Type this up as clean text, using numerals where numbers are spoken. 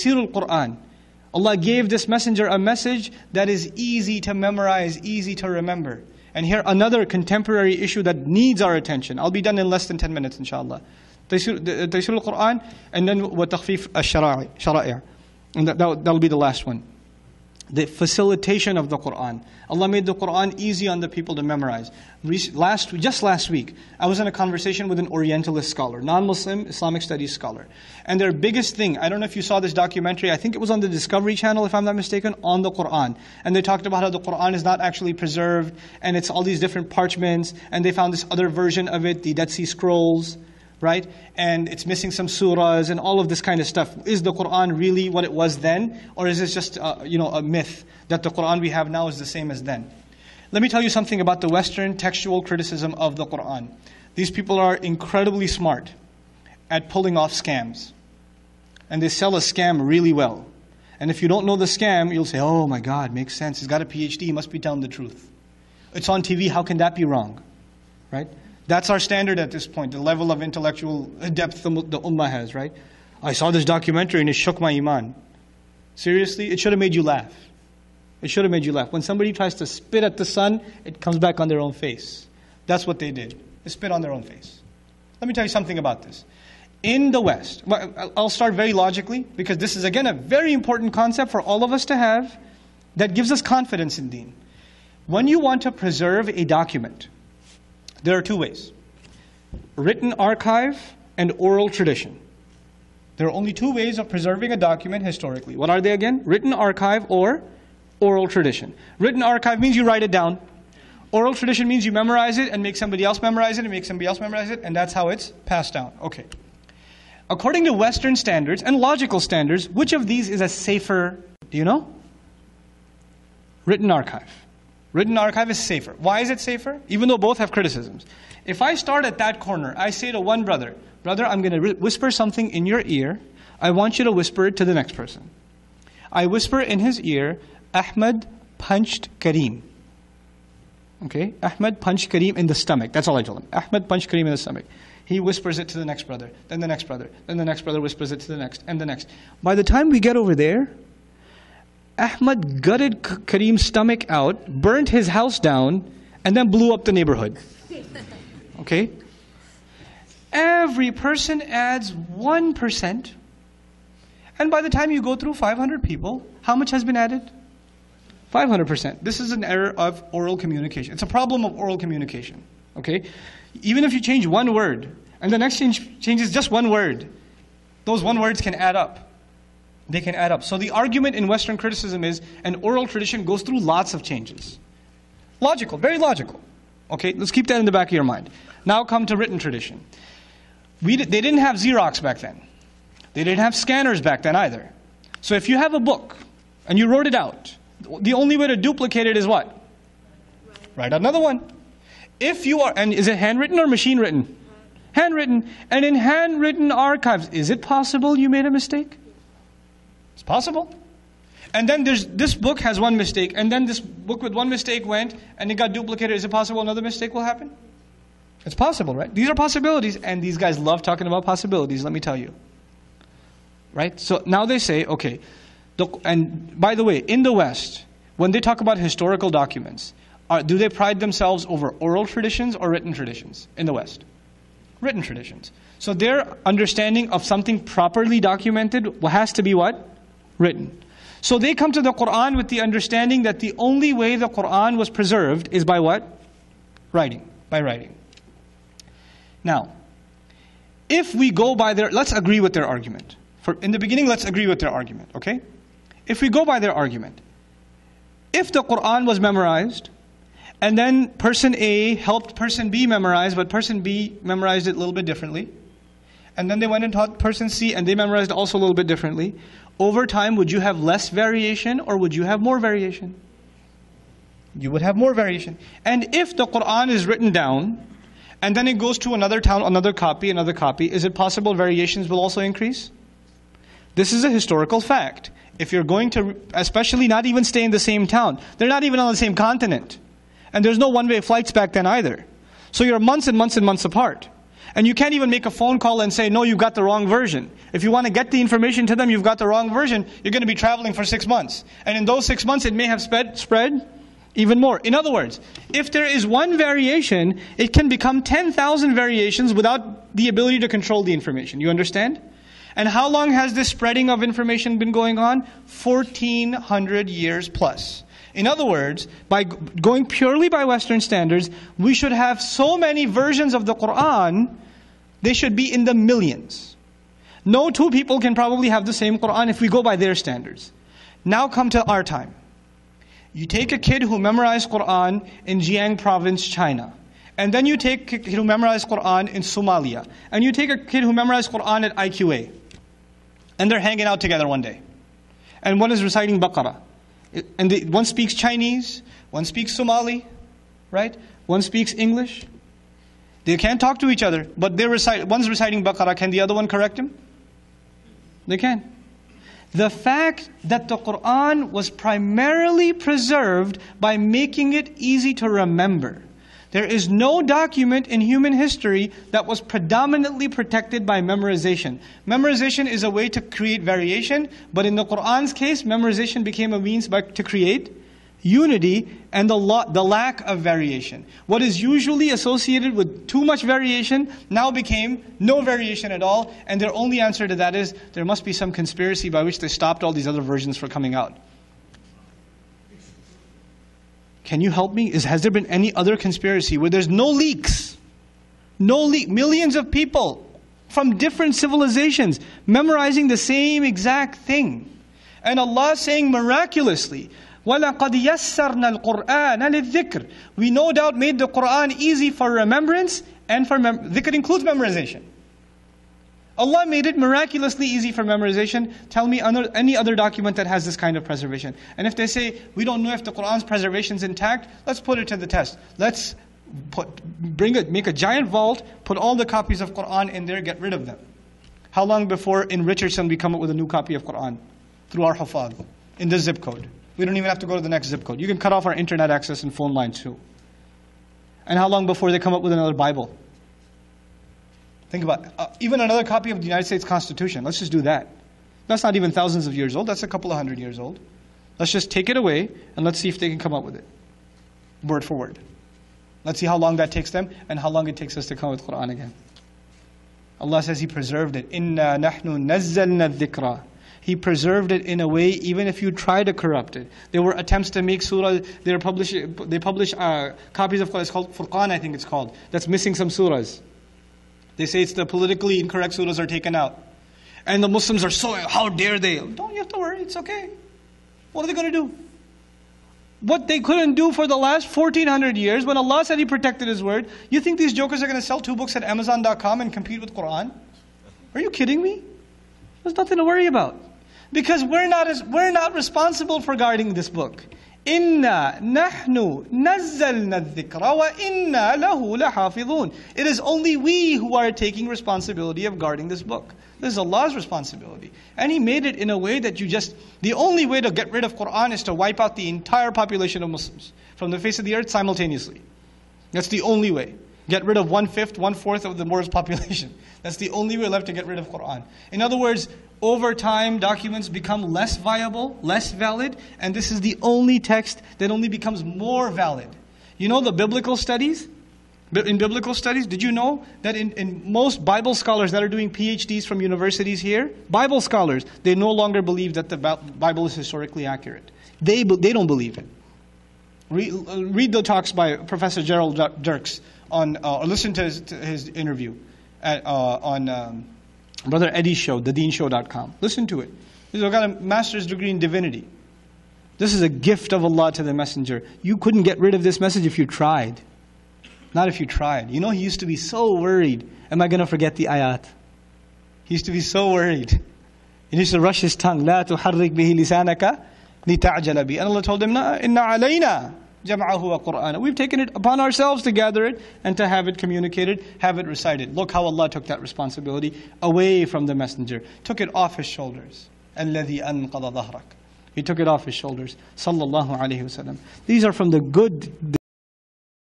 Taysirul Quran. Allah gave this messenger a message that is easy to memorize, easy to remember. And here another contemporary issue that needs our attention. I'll be done in less than 10 minutes, inshallah. Taysirul Quran, and then وَتَخْفِيف الشَّرَائِعِ. And that'll be the last one. The facilitation of the Quran. Allah made the Quran easy on the people to memorize. Just last week, I was in a conversation with an Orientalist scholar, non-Muslim Islamic studies scholar. And their biggest thing, I don't know if you saw this documentary, I think it was on the Discovery Channel, if I'm not mistaken, on the Quran. And they talked about how the Quran is not actually preserved, and it's all these different parchments, and they found this other version of it, the Dead Sea Scrolls, right? And it's missing some surahs and all of this kind of stuff. Is the Quran really what it was then? Or is it just a myth that the Quran we have now is the same as then? Let me tell you something about the Western textual criticism of the Quran. These people are incredibly smart at pulling off scams. And they sell a scam really well. And if you don't know the scam, you'll say, oh my God, makes sense. He's got a PhD, he must be telling the truth. It's on TV, how can that be wrong? Right? That's our standard at this point, the level of intellectual depth the ummah has, right? I saw this documentary and it shook my iman. Seriously? It should have made you laugh. It should have made you laugh. When somebody tries to spit at the sun, it comes back on their own face. That's what they did. They spit on their own face. Let me tell you something about this. In the West, I'll start very logically, because this is again a very important concept for all of us to have that gives us confidence in deen. When you want to preserve a document, there are two ways. Written archive and oral tradition. There are only two ways of preserving a document historically. What are they again? Written archive or oral tradition. Written archive means you write it down. Oral tradition means you memorize it and make somebody else memorize it and make somebody else memorize it, and that's how it's passed down. Okay. According to Western standards and logical standards, which of these is a safer, do you know? Written archive. Written archive is safer. Why is it safer? Even though both have criticisms. If I start at that corner, I say to one brother, brother, I'm going to whisper something in your ear. I want you to whisper it to the next person. I whisper in his ear, Ahmed punched Kareem. Okay? Ahmed punched Kareem in the stomach. That's all I told him. Ahmed punched Kareem in the stomach. He whispers it to the next brother, then the next brother, then the next brother whispers it to the next, and the next. By the time we get over there, Ahmed gutted Kareem's stomach out, burnt his house down, and then blew up the neighborhood. Okay? Every person adds 1%. And by the time you go through 500 people, how much has been added? 500%. This is an error of oral communication. It's a problem of oral communication. Okay? Even if you change one word, and the next changes just one word, those one words can add up. They can add up. So the argument in Western criticism is an oral tradition goes through lots of changes. Logical, very logical. Okay, let's keep that in the back of your mind. Now come to written tradition. They didn't have Xerox back then. They didn't have scanners back then either. So if you have a book and you wrote it out, the only way to duplicate it is what? Write another one. If you are, and is it handwritten or machine written? Handwritten. And in handwritten archives, is it possible you made a mistake? It's possible. And then this book has one mistake, and then this book with one mistake went, and it got duplicated. Is it possible another mistake will happen? It's possible, right? These are possibilities, and these guys love talking about possibilities, let me tell you. Right? So now they say, okay, and by the way, in the West, when they talk about historical documents, do they pride themselves over oral traditions or written traditions in the West? Written traditions. So their understanding of something properly documented has to be what? Written. So they come to the Quran with the understanding that the only way the Quran was preserved is by what? Writing. By writing. Now, if we go by let's agree with their argument. In the beginning, let's agree with their argument, okay? If we go by their argument, if the Quran was memorized, and then person A helped person B memorize, but person B memorized it a little bit differently. And then they went and taught person C, and they memorized also a little bit differently. Over time, would you have less variation, or would you have more variation? You would have more variation. And if the Quran is written down, and then it goes to another town, another copy, is it possible variations will also increase? This is a historical fact. If you're going to, especially not even stay in the same town, they're not even on the same continent. And there's no one-way flights back then either. So you're months and months and months apart. And you can't even make a phone call and say, no, you've got the wrong version. If you want to get the information to them, you've got the wrong version, you're going to be traveling for 6 months. And in those 6 months, it may have spread even more. In other words, if there is one variation, it can become 10,000 variations without the ability to control the information. You understand? And how long has this spreading of information been going on? 1,400 years plus. In other words, by going purely by Western standards, we should have so many versions of the Quran, they should be in the millions. No two people can probably have the same Quran if we go by their standards. Now come to our time. You take a kid who memorized Quran in Jiang province, China. And then you take a kid who memorized Quran in Somalia. And you take a kid who memorized Quran at IQA. And they're hanging out together one day. And one is reciting Baqarah. And one speaks Chinese, one speaks Somali, right? One speaks English. They can't talk to each other, but one's reciting Baqarah. Can the other one correct him? They can. The fact that the Quran was primarily preserved by making it easy to remember. There is no document in human history that was predominantly protected by memorization. Memorization is a way to create variation, but in the Quran's case, memorization became a means to create unity and the lack of variation. What is usually associated with too much variation now became no variation at all, and their only answer to that is there must be some conspiracy by which they stopped all these other versions from coming out. Can you help me? Has there been any other conspiracy where there's no leaks? Millions of people from different civilizations memorizing the same exact thing. And Allah saying miraculously, وَلَقَدْ يَسَّرْنَا الْقُرْآنَ لِلذِّكْرِ. We no doubt made the Qur'an easy for remembrance, and for dhikr includes memorization. Allah made it miraculously easy for memorization. Tell me any other document that has this kind of preservation. And if they say, we don't know if the Qur'an's preservation is intact, let's put it to the test. Let's make a giant vault, put all the copies of Qur'an in there, get rid of them. How long before in Richardson we come up with a new copy of Qur'an? Through our hufad, in this zip code. We don't even have to go to the next zip code. You can cut off our internet access and phone lines too. And how long before they come up with another Bible? Think about it. Even another copy of the United States Constitution. Let's just do that. That's not even thousands of years old. That's a couple of hundred years old. Let's just take it away and let's see if they can come up with it. Word for word. Let's see how long that takes them and how long it takes us to come with Quran again. Allah says He preserved it. Inna nahnu nazzalna dhikra. He preserved it in a way, even if you try to corrupt it. There were attempts to make surah, they publish copies of Quran, it's called Furqan, I think it's called, that's missing some surahs. They say it's the politically incorrect surahs are taken out. And the Muslims are so, how dare they? Don't you have to worry, it's okay. What are they going to do? What they couldn't do for the last 1,400 years, when Allah said He protected His word, you think these jokers are going to sell 2 books at Amazon.com and compete with Quran? Are you kidding me? There's nothing to worry about. Because we're not responsible for guarding this book. Inna nahnu nazzalna dhikra wa inna lahu lahafidhun. It is only we who are taking responsibility of guarding this book. This is Allah's responsibility. And He made it in a way that the only way to get rid of Quran is to wipe out the entire population of Muslims from the face of the earth simultaneously. That's the only way. Get rid of 1/5, 1/4 of the world's population. That's the only way left to get rid of Quran. In other words, over time, documents become less viable, less valid, and this is the only text that only becomes more valid. You know the biblical studies? In biblical studies, did you know that in most Bible scholars that are doing PhDs from universities here, Bible scholars, they no longer believe that the Bible is historically accurate. They don't believe it. Read the talks by Professor Gerald Dirks or listen to his interview on Brother Eddie's show, thedeenshow.com. Listen to it. He's got a master's degree in divinity. This is a gift of Allah to the messenger. You couldn't get rid of this message if you tried. Not if you tried. You know, he used to be so worried. Am I going to forget the ayat? He used to be so worried. He used to rush his tongue. لا تحرك به لسانك لتعجل به. And Allah told him, إِنَّ عَلَيْنَا جَمْعَهُ وَقُرْآنَ. We've taken it upon ourselves to gather it and to have it communicated, have it recited. Look how Allah took that responsibility away from the messenger. Took it off his shoulders. الَّذِي أَنْقَضَ ظَهْرَكَ. He took it off his shoulders. Sallallahu alayhi wa sallam. These are from the good